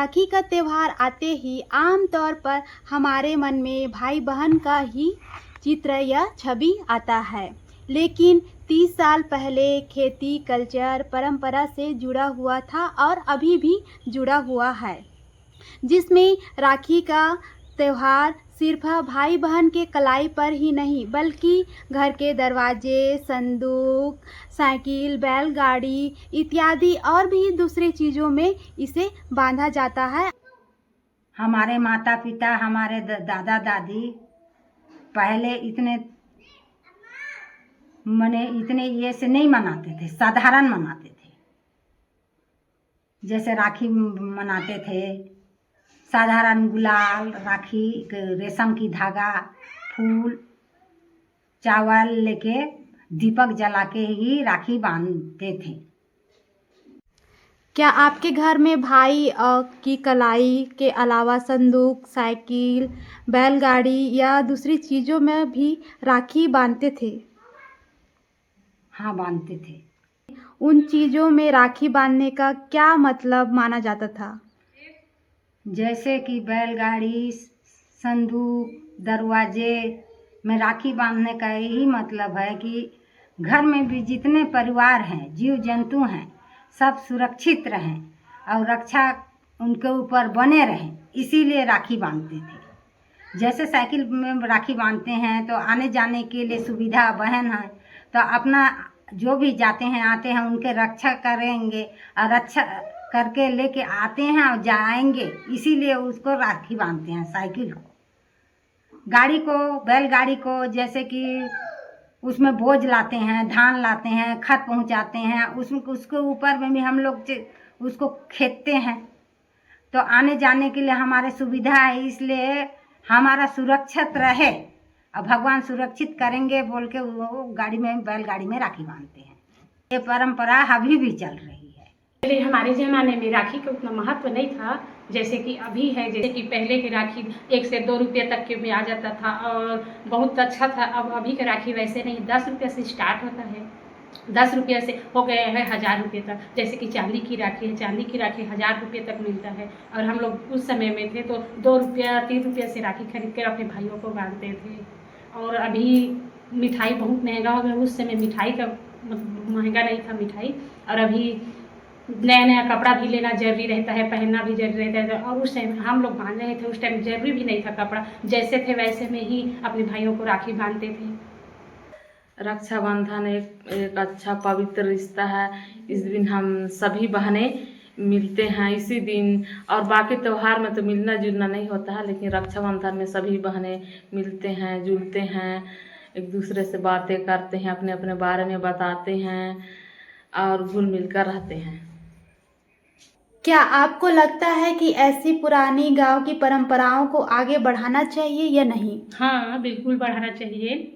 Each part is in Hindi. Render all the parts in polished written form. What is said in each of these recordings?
राखी का त्यौहार आते ही आम तौर पर हमारे मन में भाई बहन का ही चित्र या छवि आता है, लेकिन 30 साल पहले खेती कल्चर परंपरा से जुड़ा हुआ था और अभी भी जुड़ा हुआ है, जिसमें राखी का त्यौहार सिर्फ भाई बहन के कलाई पर ही नहीं बल्कि घर के दरवाजे, संदूक, साइकिल, बैलगाड़ी इत्यादि और भी दूसरे चीज़ों में इसे बांधा जाता है। हमारे माता पिता, हमारे दादा दादी पहले इतने ये से नहीं मनाते थे, साधारण मनाते थे। जैसे राखी मनाते थे, साधारण गुलाल, राखी, रेशम की धागा, फूल, चावल लेके दीपक जला के ही राखी बांधते थे। क्या आपके घर में भाई की कलाई के अलावा संदूक, साइकिल, बैलगाड़ी या दूसरी चीज़ों में भी राखी बांधते थे? हाँ, बांधते थे। उन चीज़ों में राखी बांधने का क्या मतलब माना जाता था? जैसे कि बैलगाड़ी, संदूक, दरवाजे में राखी बांधने का यही मतलब है कि घर में भी जितने परिवार हैं, जीव जंतु हैं, सब सुरक्षित रहें और रक्षा उनके ऊपर बने रहें, इसीलिए राखी बांधते थे। जैसे साइकिल में राखी बांधते हैं तो आने जाने के लिए सुविधा, बहन है तो अपना जो भी जाते हैं आते हैं उनके रक्षा करेंगे और रक्षा करके लेके आते हैं और जाएंगे, इसीलिए उसको राखी बांधते हैं। साइकिल को, गाड़ी को, बैलगाड़ी को, जैसे कि उसमें बोझ लाते हैं, धान लाते हैं, खत पहुंचाते हैं, उसके ऊपर में भी हम लोग उसको खेदते हैं तो आने जाने के लिए हमारे सुविधा है, इसलिए हमारा सुरक्षित रहे और भगवान सुरक्षित करेंगे बोल के वो गाड़ी में, बैलगाड़ी में राखी बांधते हैं। ये परंपरा अभी भी चल रही है। पहले हमारे ज़माने में राखी का उतना महत्व नहीं था जैसे कि अभी है। जैसे कि पहले की राखी 1 से 2 रुपये तक के में आ जाता था और बहुत अच्छा था। अब अभी का राखी वैसे नहीं, 10 रुपये से स्टार्ट होता है, 10 रुपये से हो गए हैं 1000 रुपये तक। जैसे कि चांदी की राखी है, चांदी की राखी 1000 रुपये तक मिलता है। और हम लोग उस समय में थे तो 2 रुपया 3 रुपये से राखी खरीद कर अपने भाइयों को बांधते थे। और अभी मिठाई बहुत महंगा हो गया, उस समय मिठाई का महंगा नहीं था मिठाई। और अभी नया नया कपड़ा भी लेना जरूरी रहता है, पहनना भी जरूरी रहता है। और उस टाइम हम लोग बांध रहे थे, उस टाइम जरूरी भी नहीं था कपड़ा, जैसे थे वैसे में ही अपने भाइयों को राखी बांधते थे। रक्षाबंधन एक अच्छा पवित्र रिश्ता है। इस दिन हम सभी बहनें मिलते हैं इसी दिन। और बाकी त्यौहार में तो मिलना जुलना नहीं होता है, लेकिन रक्षाबंधन में सभी बहनें मिलते हैं, जुलते हैं, एक दूसरे से बातें करते हैं, अपने अपने बारे में बताते हैं और घुल मिलकर रहते हैं। क्या आपको लगता है कि ऐसी पुरानी गांव की परंपराओं को आगे बढ़ाना चाहिए या नहीं? हाँ, बिल्कुल बढ़ाना चाहिए।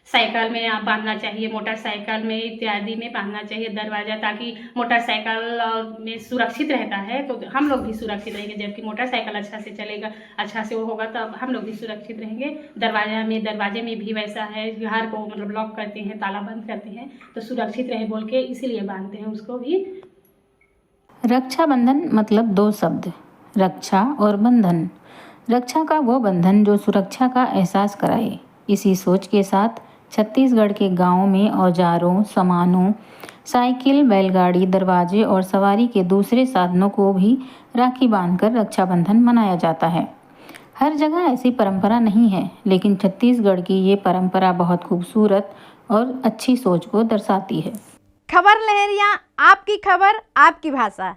साइकिल में आप बांधना चाहिए, मोटरसाइकिल में इत्यादि में बांधना चाहिए दरवाज़ा, ताकि मोटरसाइकिल में सुरक्षित रहता है तो हम लोग भी सुरक्षित रहेंगे। जबकि मोटरसाइकिल अच्छा से चलेगा, अच्छा से वो होगा तब हम लोग भी सुरक्षित रहेंगे। दरवाजे में भी वैसा है, घर को मतलब लॉक करते हैं, ताला बंद करते हैं तो सुरक्षित रहे बोल के इसीलिए बांधते हैं उसको भी। रक्षाबंधन मतलब 2 शब्द, रक्षा और बंधन। रक्षा का वो बंधन जो सुरक्षा का एहसास कराए। इसी सोच के साथ छत्तीसगढ़ के गांवों में औजारों, सामानों, साइकिल, बैलगाड़ी, दरवाजे और सवारी के दूसरे साधनों को भी राखी बांधकर रक्षाबंधन मनाया जाता है। हर जगह ऐसी परंपरा नहीं है, लेकिन छत्तीसगढ़ की ये परंपरा बहुत खूबसूरत और अच्छी सोच को दर्शाती है। खबर लहरिया, आपकी खबर, आपकी भाषा।